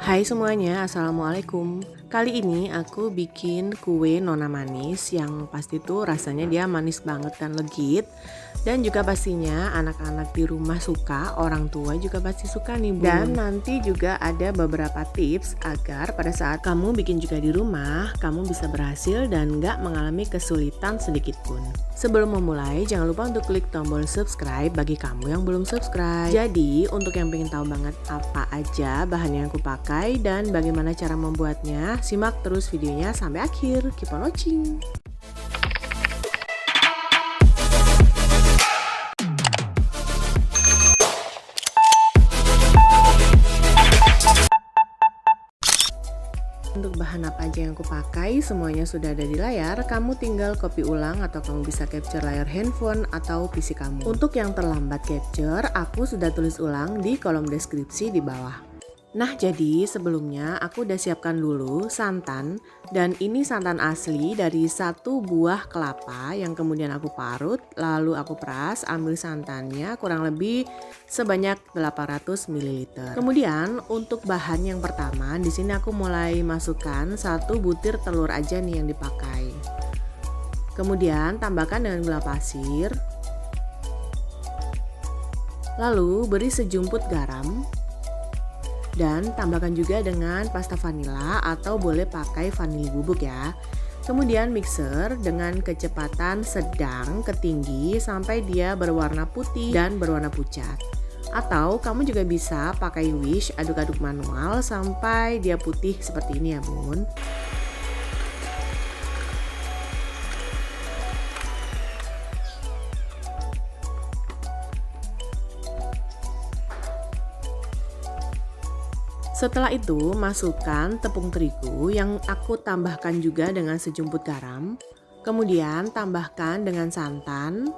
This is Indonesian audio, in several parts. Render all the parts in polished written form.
Hai semuanya, Assalamualaikum. Kali ini aku bikin kue nona manis yang pasti tuh rasanya dia manis banget dan legit. Dan juga pastinya anak-anak di rumah suka, orang tua juga pasti suka nih bun. Dan nanti juga ada beberapa tips agar pada saat kamu bikin juga di rumah, kamu bisa berhasil dan gak mengalami kesulitan sedikit pun. Sebelum memulai, jangan lupa untuk klik tombol subscribe bagi kamu yang belum subscribe. Jadi, untuk yang pengen tahu banget apa aja bahan yang aku pakai dan bagaimana cara membuatnya, simak terus videonya sampai akhir. Keep on watching! Untuk bahan apa aja yang aku pakai, semuanya sudah ada di layar. Kamu tinggal copy ulang atau kamu bisa capture layar handphone atau PC kamu. Untuk yang terlambat capture, aku sudah tulis ulang di kolom deskripsi di bawah. Nah, jadi sebelumnya aku udah siapkan dulu santan, dan ini santan asli dari satu buah kelapa yang kemudian aku parut, lalu aku peras, ambil santannya kurang lebih sebanyak 800 ml. Kemudian untuk bahan yang pertama, di sini aku mulai masukkan 1 butir telur aja nih yang dipakai. Kemudian tambahkan dengan gula pasir. Lalu beri sejumput garam. Dan tambahkan juga dengan pasta vanila atau boleh pakai vanili bubuk ya. Kemudian mixer dengan kecepatan sedang ke tinggi sampai dia berwarna putih dan berwarna pucat. Atau kamu juga bisa pakai whisk, aduk-aduk manual sampai dia putih seperti ini ya bun. Setelah itu masukkan tepung terigu yang aku tambahkan juga dengan sejumput garam. Kemudian tambahkan dengan santan.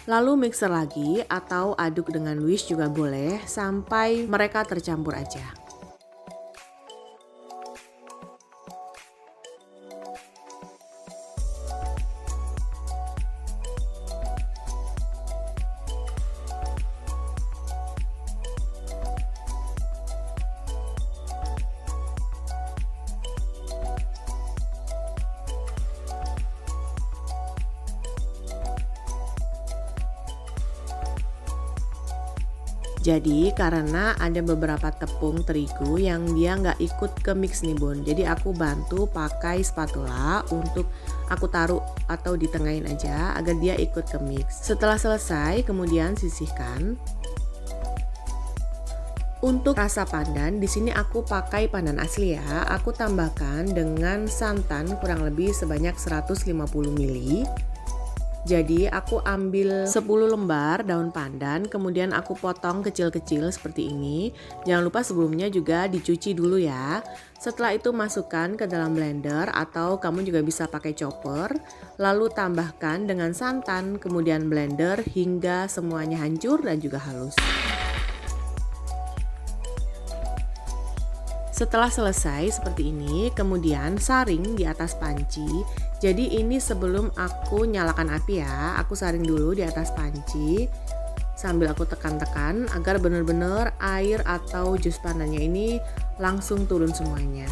Lalu mixer lagi atau aduk dengan whisk juga boleh sampai mereka tercampur aja. Jadi karena ada beberapa tepung terigu yang dia nggak ikut ke mix nih bun, jadi aku bantu pakai spatula untuk aku taruh atau ditengahin aja agar dia ikut ke mix. Setelah selesai kemudian sisihkan. Untuk rasa pandan di sini aku pakai pandan asli ya. Aku tambahkan dengan santan kurang lebih sebanyak 150 ml. Jadi aku ambil 10 lembar daun pandan, kemudian aku potong kecil-kecil seperti ini. Jangan lupa sebelumnya juga dicuci dulu ya. Setelah itu masukkan ke dalam blender atau kamu juga bisa pakai chopper. Lalu tambahkan dengan santan, kemudian blender hingga semuanya hancur dan juga halus. Setelah selesai seperti ini, kemudian saring di atas panci. Jadi ini sebelum aku nyalakan api ya, aku saring dulu di atas panci sambil aku tekan-tekan agar benar-benar air atau jus pandannya ini langsung turun semuanya.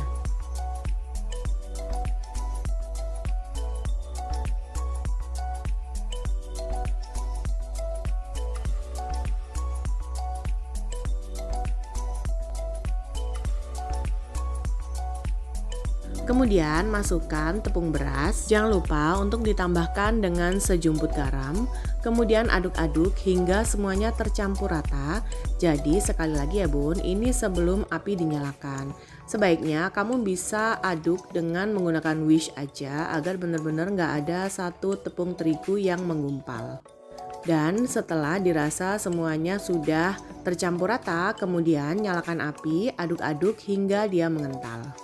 Kemudian masukkan tepung beras, jangan lupa untuk ditambahkan dengan sejumput garam. Kemudian aduk-aduk hingga semuanya tercampur rata. Jadi sekali lagi ya bun, ini sebelum api dinyalakan. Sebaiknya kamu bisa aduk dengan menggunakan whisk aja agar benar-benar nggak ada satu tepung terigu yang menggumpal. Dan setelah dirasa semuanya sudah tercampur rata, kemudian nyalakan api, aduk-aduk hingga dia mengental.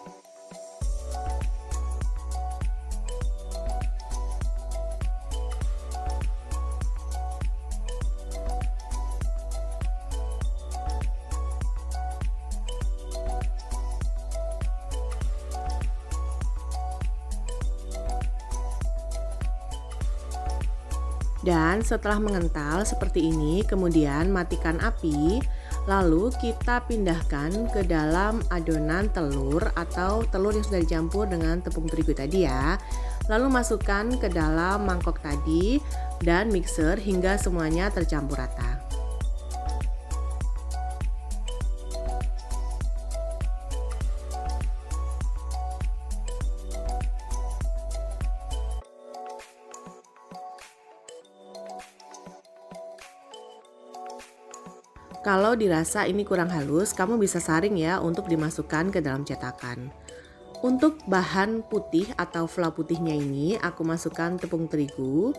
Dan setelah mengental seperti ini, kemudian matikan api. Lalu kita pindahkan ke dalam adonan telur atau telur yang sudah dicampur dengan tepung terigu tadi ya. Lalu masukkan ke dalam mangkok tadi dan mixer hingga semuanya tercampur rata. Kalau dirasa ini kurang halus, kamu bisa saring ya untuk dimasukkan ke dalam cetakan. Untuk bahan putih atau fla putihnya ini, aku masukkan tepung terigu,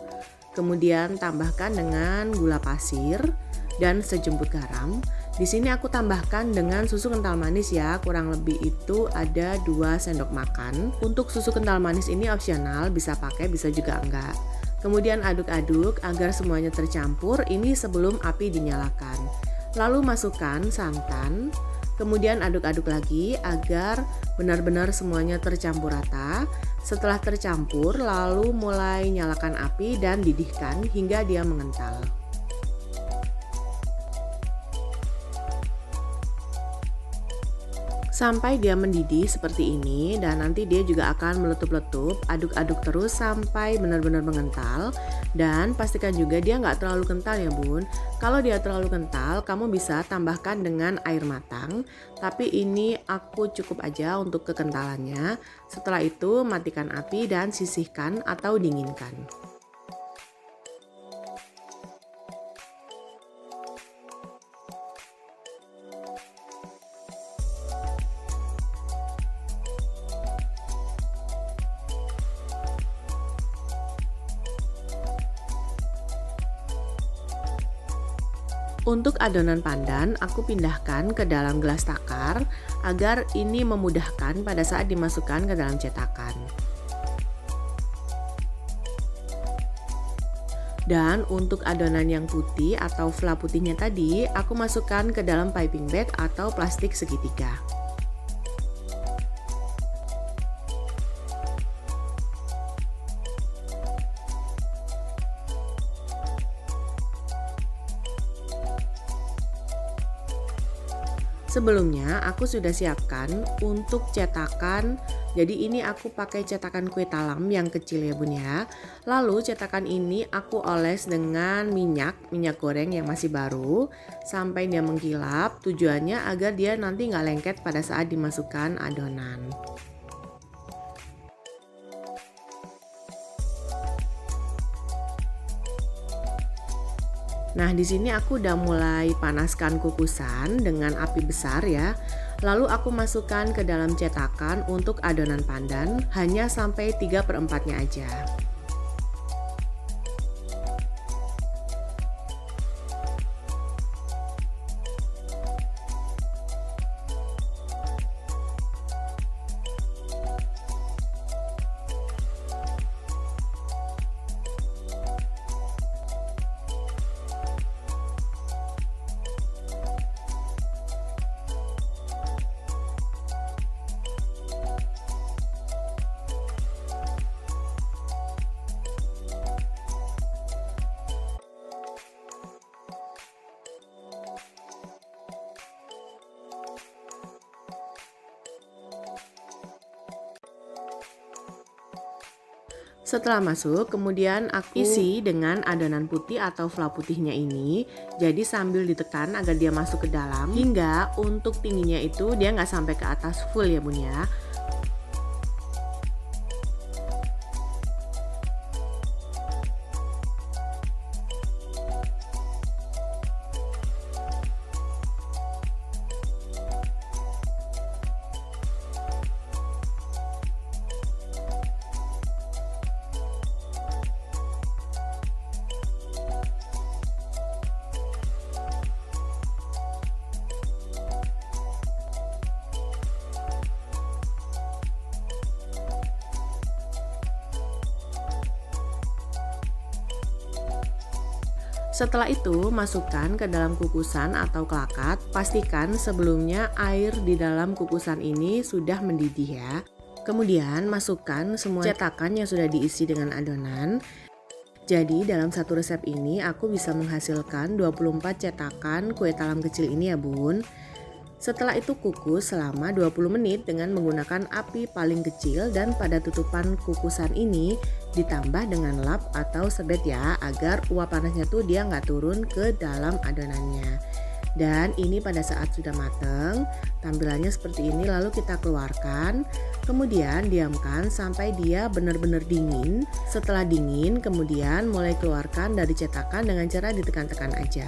kemudian tambahkan dengan gula pasir dan sejumput garam. Di sini aku tambahkan dengan susu kental manis ya, kurang lebih itu ada 2 sendok makan. Untuk susu kental manis ini opsional, bisa pakai bisa juga enggak. Kemudian aduk-aduk agar semuanya tercampur, ini sebelum api dinyalakan. Lalu masukkan santan, kemudian aduk-aduk lagi agar benar-benar semuanya tercampur rata. Setelah tercampur, lalu mulai nyalakan api dan didihkan hingga dia mengental. Sampai dia mendidih seperti ini dan nanti dia juga akan meletup-letup. Aduk-aduk terus sampai benar-benar mengental dan pastikan juga dia nggak terlalu kental ya bun. Kalau dia terlalu kental kamu bisa tambahkan dengan air matang, tapi ini aku cukup aja untuk kekentalannya. Setelah itu matikan api dan sisihkan atau dinginkan. Untuk adonan pandan, aku pindahkan ke dalam gelas takar agar ini memudahkan pada saat dimasukkan ke dalam cetakan. Dan untuk adonan yang putih atau fla putihnya tadi, aku masukkan ke dalam piping bag atau plastik segitiga. Sebelumnya aku sudah siapkan untuk cetakan. Jadi ini aku pakai cetakan kue talam yang kecil ya bun ya. Lalu cetakan ini aku oles dengan minyak goreng yang masih baru sampai dia mengkilap. Tujuannya agar dia nanti nggak lengket pada saat dimasukkan adonan. Nah, di sini aku udah mulai panaskan kukusan dengan api besar ya. Lalu aku masukkan ke dalam cetakan untuk adonan pandan hanya sampai 3/4-nya aja. Setelah masuk, kemudian aku isi dengan adonan putih atau fla putihnya ini. Jadi sambil ditekan agar dia masuk ke dalam hingga untuk tingginya itu dia nggak sampai ke atas full ya bun ya. Setelah itu, masukkan ke dalam kukusan atau kelakat. Pastikan sebelumnya air di dalam kukusan ini sudah mendidih ya. Kemudian masukkan semua cetakan yang sudah diisi dengan adonan. Jadi dalam satu resep ini aku bisa menghasilkan 24 cetakan kue talam kecil ini ya bun. Setelah itu kukus selama 20 menit dengan menggunakan api paling kecil, dan pada tutupan kukusan ini ditambah dengan lap atau sebet ya, agar uap panasnya tuh dia nggak turun ke dalam adonannya. Dan ini pada saat sudah mateng, tampilannya seperti ini, lalu kita keluarkan. Kemudian diamkan sampai dia benar-benar dingin. Setelah dingin, kemudian mulai keluarkan dari cetakan dengan cara ditekan-tekan aja.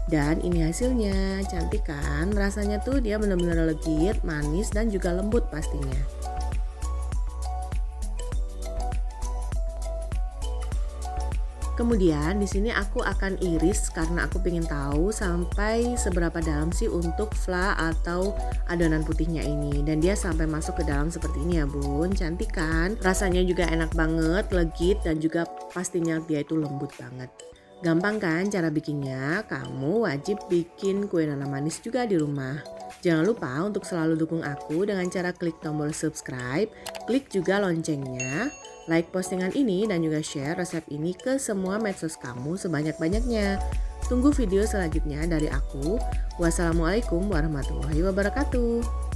Dan ini hasilnya, cantik kan? Rasanya tuh dia benar-benar legit, manis, dan juga lembut pastinya. Kemudian di sini aku akan iris karena aku pengen tahu sampai seberapa dalam sih untuk fla atau adonan putihnya ini. Dan dia sampai masuk ke dalam seperti ini ya bun, cantik kan? Rasanya juga enak banget, legit, dan juga pastinya dia itu lembut banget. Gampang kan cara bikinnya? Kamu wajib bikin kue nana manis juga di rumah. Jangan lupa untuk selalu dukung aku dengan cara klik tombol subscribe, klik juga loncengnya, like postingan ini, dan juga share resep ini ke semua medsos kamu sebanyak-banyaknya. Tunggu video selanjutnya dari aku. Wassalamualaikum warahmatullahi wabarakatuh.